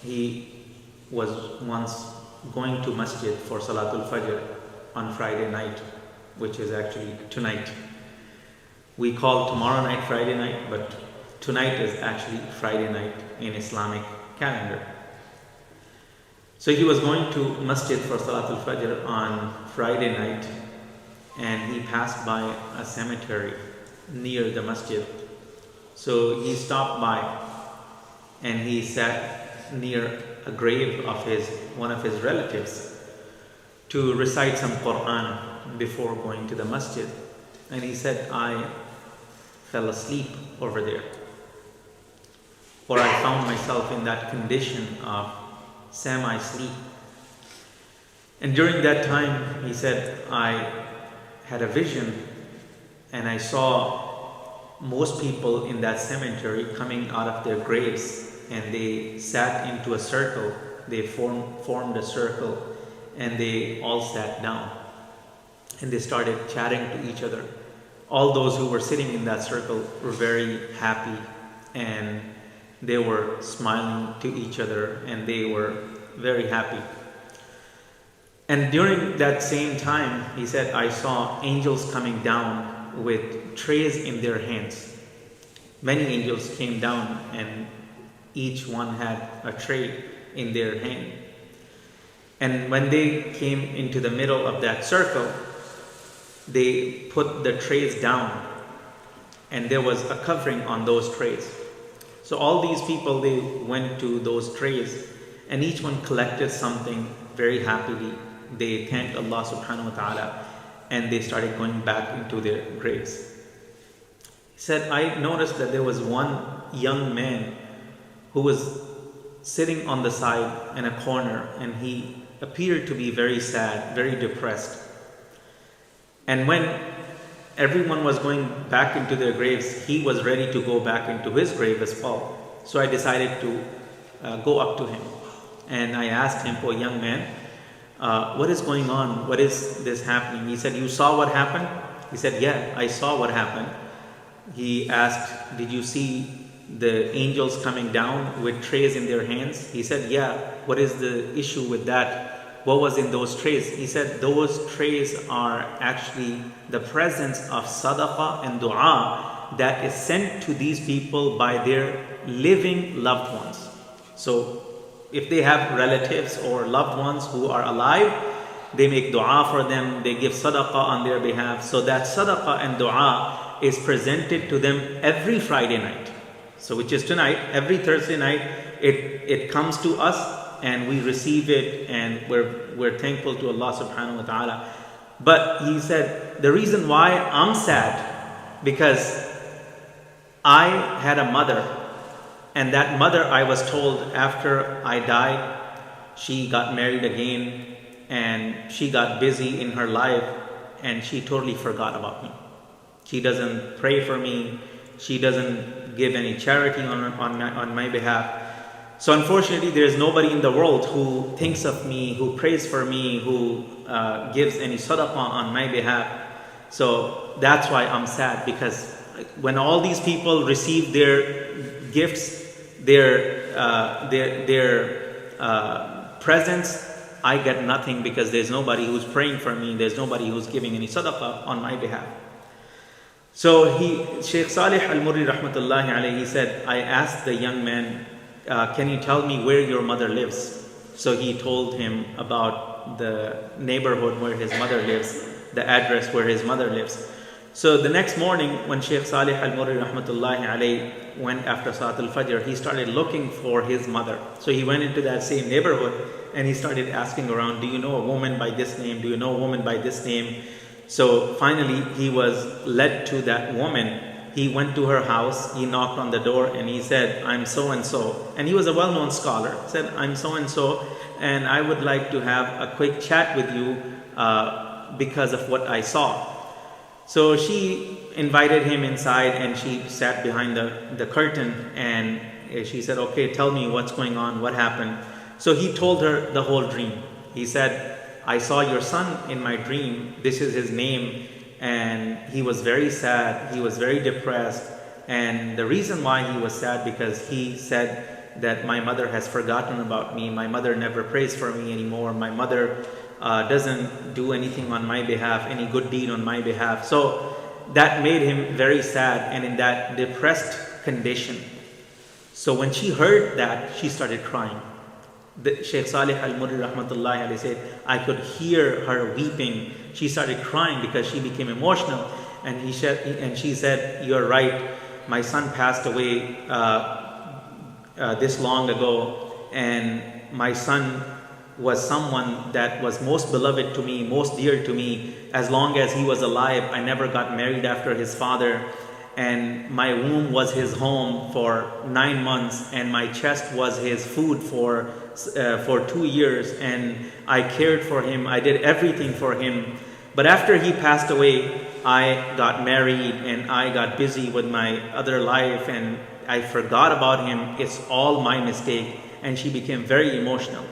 he was once going to masjid for Salatul Fajr on Friday night, which is actually tonight. We call tomorrow night Friday night, but tonight is actually Friday night in Islamic calendar. So he was going to masjid for Salatul Fajr on Friday night, and he passed by a cemetery near the masjid. So he stopped by and he sat near a grave of one of his relatives to recite some Quran before going to the masjid. And he said, I fell asleep over there, or I found myself in that condition of semi-sleep. And during that time, he said, I had a vision and I saw most people in that cemetery coming out of their graves, and they sat into a circle. They formed a circle, and they all sat down and they started chatting to each other. All those who were sitting in that circle were very happy, and they were smiling to each other, and they were very happy. And during that same time, he said, I saw angels coming down with trays in their hands. Many angels came down, and each one had a tray in their hand. And when they came into the middle of that circle, they put the trays down, and there was a covering on those trays. So all these people, they went to those trays, and each one collected something very happily. They thanked Allah subhanahu wa ta'ala, and they started going back into their graves. He said, I noticed that there was one young man who was sitting on the side in a corner, and he appeared to be very sad, very depressed. And when everyone was going back into their graves, he was ready to go back into his grave as well. So I decided to go up to him, and I asked him, oh young man, what is going on? What is this happening? He said, you saw what happened? He said, yeah, I saw what happened. He asked, did you see the angels coming down with trays in their hands? He said, yeah. What is the issue with that? What was in those trays? He said, those trays are actually the presence of sadaqah and dua that is sent to these people by their living loved ones. So if they have relatives or loved ones who are alive, they make dua for them, they give sadaqah on their behalf. So that sadaqah and dua is presented to them every Friday night. So which is tonight, every Thursday night, it comes to us, and we receive it, and we're thankful to Allah subhanahu wa ta'ala. But he said, the reason why I'm sad, because I had a mother, and that mother, I was told after I died, she got married again, and she got busy in her life, and she totally forgot about me. She doesn't pray for me. She doesn't give any charity on my behalf. So unfortunately, there is nobody in the world who thinks of me, who prays for me, who gives any sadaqah on my behalf. So that's why I'm sad, because when all these people receive their gifts, their presents, I get nothing, because there's nobody who's praying for me. There's nobody who's giving any sadaqah on my behalf. So Shaykh Salih Al-Murri rahmatullahi alayhi, he said, I asked the young man, can you tell me where your mother lives? So he told him about the neighborhood where his mother lives, the address where his mother lives. So the next morning, when Shaykh Salih Al-Murri rahmatullahi alayhi went after Salatul Fajr, he started looking for his mother. So he went into that same neighborhood, and he started asking around, do you know a woman by this name? Do you know a woman by this name? So finally, he was led to that woman. He went to her house, he knocked on the door, and he said, I'm so-and-so. And he was a well-known scholar. He said, I'm so-and-so, and I would like to have a quick chat with you because of what I saw. So she invited him inside, and she sat behind the curtain, and she said, okay, tell me what's going on, what happened. So he told her the whole dream. He said, I saw your son in my dream. This is his name. And he was very sad. He was very depressed. And the reason why he was sad, because he said that my mother has forgotten about me. My mother never prays for me anymore. My mother doesn't do anything on my behalf, any good deed on my behalf. So that made him very sad and in that depressed condition. So when she heard that, she started crying. Sheikh Salih Al-Murri rahmatullahi alayhi said, I could hear her weeping. She started crying because she became emotional. And she said, you're right, my son passed away this long ago, and my son was someone that was most beloved to me, most dear to me. As long as he was alive, I never got married after his father, and my womb was his home for 9 months, and my chest was his food for 2 years, and I cared for him. I did everything for him. But after he passed away, I got married and I got busy with my other life and I forgot about him. It's all my mistake. And she became very emotional.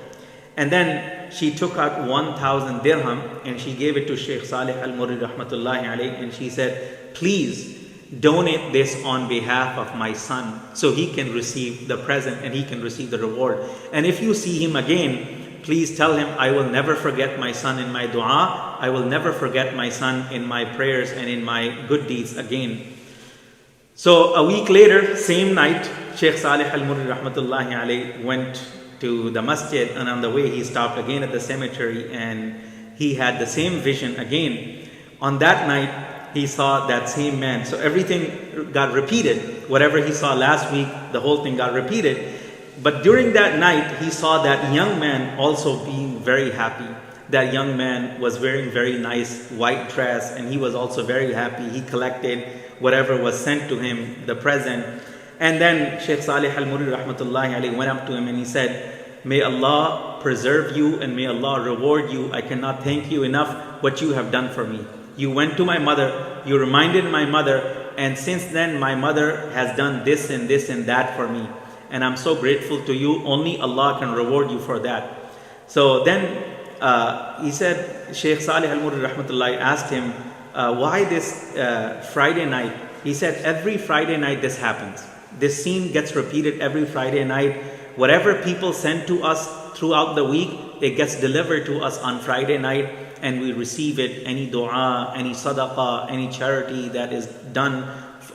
And then she took out 1,000 dirham and she gave it to Sheikh Salih Al-Murri rahmatullahi alayhi, and she said, please donate this on behalf of my son so he can receive the present and he can receive the reward. And if you see him again, please tell him, I will never forget my son in my dua. I will never forget my son in my prayers and in my good deeds again. So a week later, same night, Sheikh Salih Al-Murri rahmatullahi alayhi went to the masjid, and on the way he stopped again at the cemetery and he had the same vision again. On that night, he saw that same man. So everything got repeated. Whatever he saw last week, the whole thing got repeated. But during that night, he saw that young man also being very happy. That young man was wearing very nice white dress and he was also very happy. He collected whatever was sent to him, the present. And then Sheikh Salih Al-Murri rahmatullahi alayhi went up to him and he said, may Allah preserve you and may Allah reward you. I cannot thank you enough what you have done for me. You went to my mother, you reminded my mother, and since then my mother has done this and this and that for me. And I'm so grateful to you. Only Allah can reward you for that. So then he said, Sheikh Salih Al-Murri rahmatullahi asked him, why this Friday night? He said, every Friday night this happens. This scene gets repeated every Friday night. Whatever people send to us throughout the week, it gets delivered to us on Friday night and we receive it. Any dua, any sadaqah, any charity that is done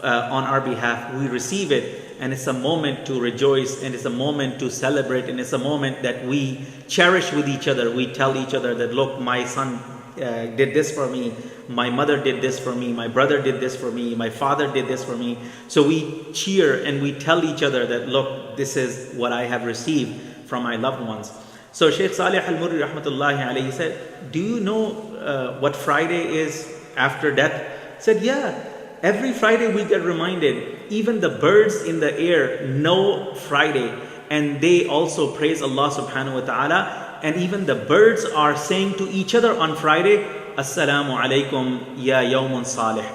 on our behalf, we receive it. And it's a moment to rejoice, and it's a moment to celebrate, and it's a moment that we cherish with each other. We tell each other that, look, my son did this for me, my mother did this for me, my brother did this for me, my father did this for me. So we cheer and we tell each other that, look, this is what I have received from my loved ones. So Sheikh Salih Al-Murri rahmatullahi alayhi said, do you know what Friday is after death? He said, yeah. Every Friday we get reminded. Even the birds in the air know Friday, and they also praise Allah subhanahu wa ta'ala. And even the birds are saying to each other on Friday, Assalamu alaikum ya yawmun salih.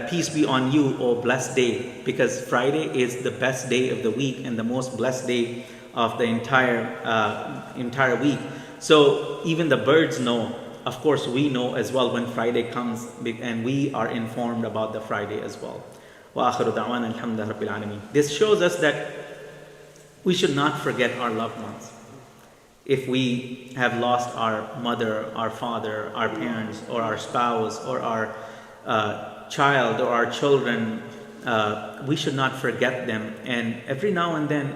Peace be on you, O blessed day. Because Friday is the best day of the week and the most blessed day of the entire week. So even the birds know. Of course, we know as well when Friday comes, and we are informed about the Friday as well. وآخر دعوانا الحمد لله رب العالمين. This shows us that we should not forget our loved ones. If we have lost our mother, our father, our parents, or our spouse, or our child, or our children, we should not forget them. And every now and then,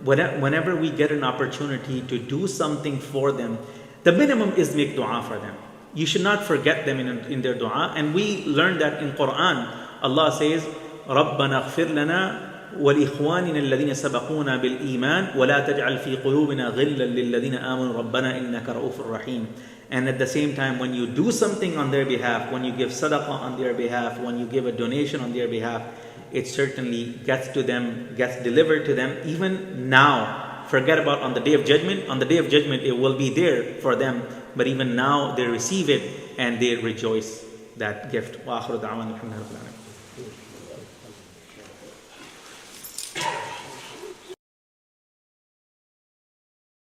whenever we get an opportunity to do something for them, the minimum is make dua for them. You should not forget them in their dua. And we learn that in Quran. Allah says, رَبَّنَا اغْفِرْ لَنَا وَلِإِخْوَانِنَا الَّذِينَ سَبَقُونَا بِالْإِيمَانِ وَلَا تَجْعَلْ فِي قُلُوبِنَا غِلًّا لِلَّذِينَ آمَنُوا رَبَّنَا إِنَّكَ رَءُوفٌ رَحِيمٌ. And at the same time, when you do something on their behalf, when you give sadaqah on their behalf, when you give a donation on their behalf, it certainly gets to them, gets delivered to them even now. Forget about on the Day of Judgment. On the Day of Judgment, it will be there for them. But even now, they receive it and they rejoice that gift. وآخر دعوانا الحمد لله رب العالمين.